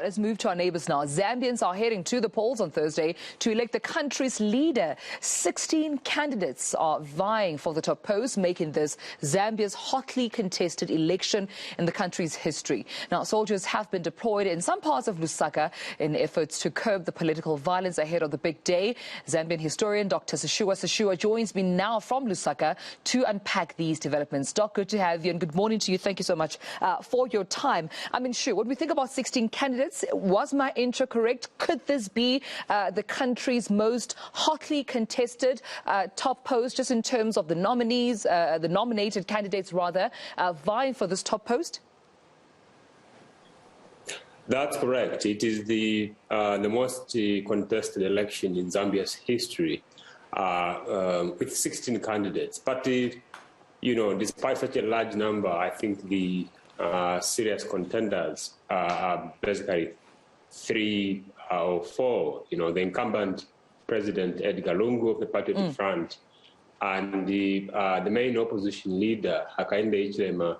Let's move to our neighbours now. Zambians are heading to the polls on Thursday to elect the country's leader. 16 candidates are vying for the top post, making this Zambia's hotly contested election in the country's history. Now, soldiers have been deployed in some parts of Lusaka in efforts to curb the political violence ahead of the big day. Zambian historian Dr. Sishuwa joins me now from Lusaka to unpack these developments. Doc, good to have you, and good morning to you. Thank you so much for your time. I mean, sure, when we think about 16 candidates, was my intro correct? Could this be the country's most hotly contested top post, just in terms of the nominees, the nominated candidates rather, vying for this top post? That's correct. It is the most contested election in Zambia's history, with 16 candidates. But despite such a large number, I think the serious contenders are basically 3 or 4. The incumbent President Edgar Lungu of the Party of the Front, and the main opposition leader Hakainde Hichilema,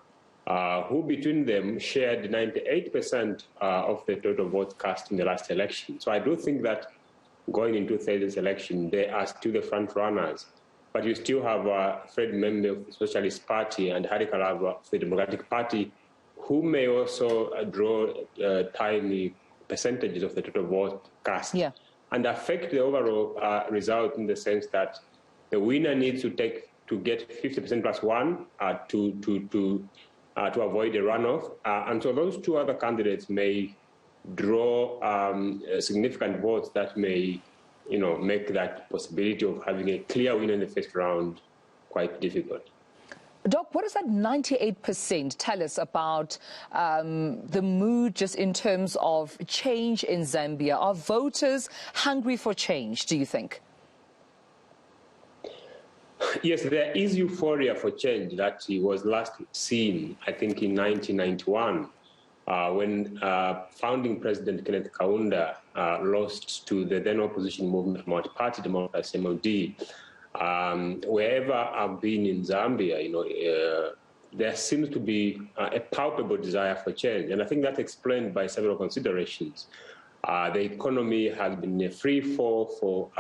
who between them shared 98% of the total votes cast in the last election. So I do think that going into Thursday's election, they are still the front runners. But you still have Fred Membe of the Socialist Party and Hari Kalava of the Democratic Party, who may also draw tiny percentages of the total vote cast, and affect the overall result, in the sense that the winner needs to get 50% plus 1 to avoid a runoff, and so those 2 other candidates may draw significant votes that may make that possibility of having a clear winner in the first round quite difficult. Doc, what does that 98% tell us about the mood just in terms of change in Zambia? Are voters hungry for change, do you think? Yes, there is euphoria for change that was last seen, I think, in 1991, when founding President Kenneth Kaunda lost to the then opposition movement, Multi-Party Democracy, MOD. Wherever I've been in Zambia, there seems to be a palpable desire for change. And I think that's explained by several considerations. The economy has been in a free fall for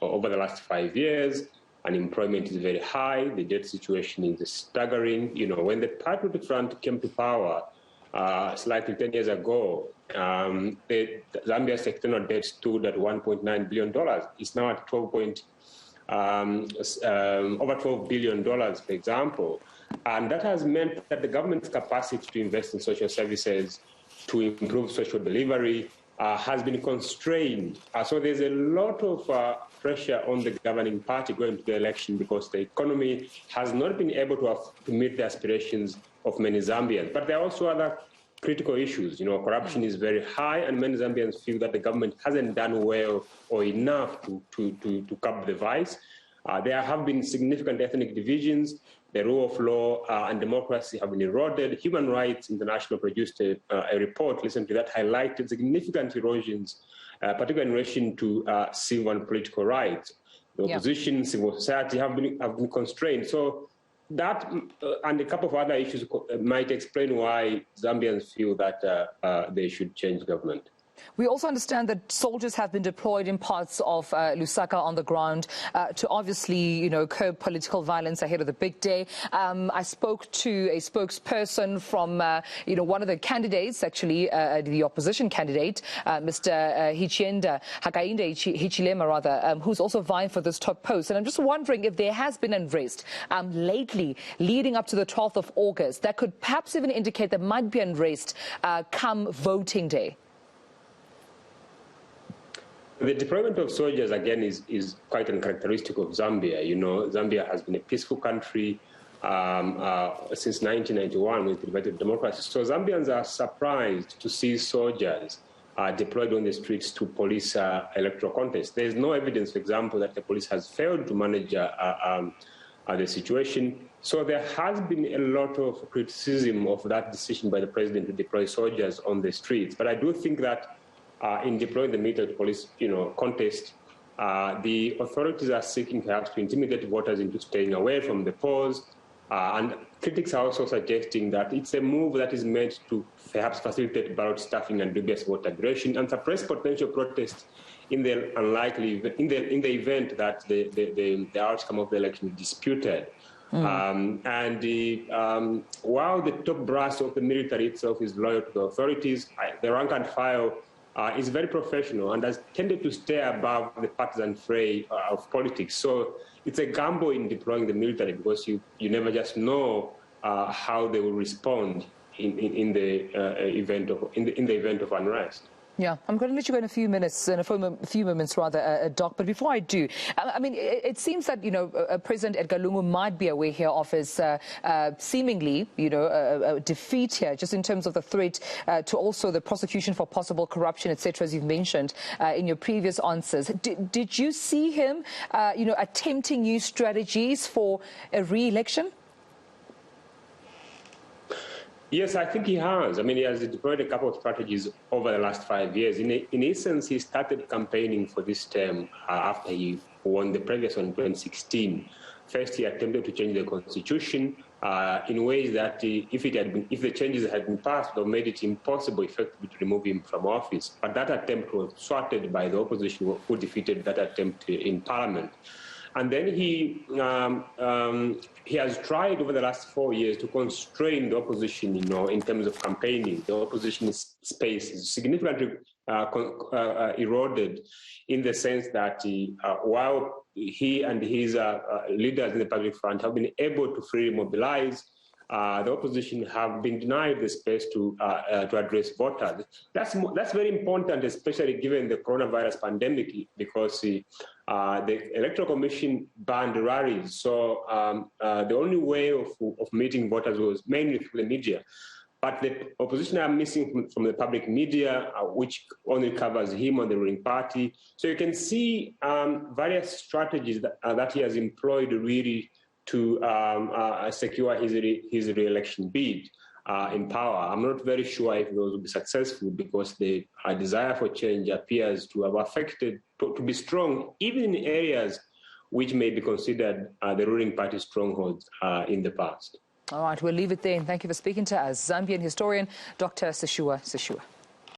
over the last 5 years. Unemployment is very high. The debt situation is staggering. When the Party of the Front came to power slightly 10 years ago, Zambia's external debt stood at $1.9 billion. It's now at over $12 billion, for example. And that has meant that the government's capacity to invest in social services, to improve social delivery, has been constrained. So there's a lot of pressure on the governing party going to the election, because the economy has not been able to meet the aspirations of many Zambians. But there are also other critical issues. Corruption is very high, and many Zambians feel that the government hasn't done well or enough to curb the vice. There have been significant ethnic divisions. The rule of law and democracy have been eroded. Human Rights International produced a report recently that highlighted significant erosions, particularly in relation to civil and political rights. The opposition, civil society have been constrained. So that and a couple of other issues might explain why Zambians feel that they should change government. We also understand that soldiers have been deployed in parts of Lusaka on the ground to obviously, curb political violence ahead of the big day. I spoke to a spokesperson from, one of the candidates, actually, the opposition candidate, Mr. Hakainde Hichilema, who's also vying for this top post. And I'm just wondering if there has been unrest lately, leading up to the 12th of August, that could perhaps even indicate there might be unrest come voting day. The deployment of soldiers, again, is quite uncharacteristic of Zambia. Zambia has been a peaceful country since 1991 with the democracy. So Zambians are surprised to see soldiers deployed on the streets to police electoral contests. There is no evidence, for example, that the police has failed to manage the situation. So there has been a lot of criticism of that decision by the president to deploy soldiers on the streets. But I do think that in deploying the military police, contest, the authorities are seeking perhaps to intimidate voters into staying away from the polls, And critics are also suggesting that it's a move that is meant to perhaps facilitate ballot stuffing and dubious vote aggregation and suppress potential protests in the event that the outcome of the election is disputed. While the top brass of the military itself is loyal to the authorities, the rank and file is very professional and has tended to stay above the partisan fray of politics. So it's a gamble in deploying the military because you never just know how they will respond in the event of unrest. Yeah, I'm going to let you go in a few minutes, Doc. But before I do, I mean, it seems that, President Edgar Lungu might be aware here of his seemingly, defeat here, just in terms of the threat to also the prosecution for possible corruption, etc., as you've mentioned in your previous answers. Did you see him, attempting new strategies for a re-election? Yes, I think he has. I mean, he has deployed a couple of strategies over the last 5 years. In essence, he started campaigning for this term after he won the previous one in 2016. First, he attempted to change the constitution in ways that, if the changes had been passed, would have made it impossible effectively to remove him from office. But that attempt was thwarted by the opposition, who defeated that attempt in Parliament. And then he has tried over the last 4 years to constrain the opposition, in terms of campaigning. The opposition space is significantly eroded in the sense that while he and his leaders in the public front have been able to freely mobilize, the opposition have been denied the space to address voters. That's very important, especially given the coronavirus pandemic, because the Electoral Commission banned rallies. So the only way of meeting voters was mainly through the media. But the opposition are missing from the public media, which only covers him and the ruling party. So you can see various strategies that he has employed really to secure his re-election bid in power. I'm not very sure if those will be successful because the desire for change appears to have affected, to be strong, even in areas which may be considered the ruling party strongholds in the past. All right, we'll leave it there. Thank you for speaking to us. Zambian historian, Dr. Sishuwa.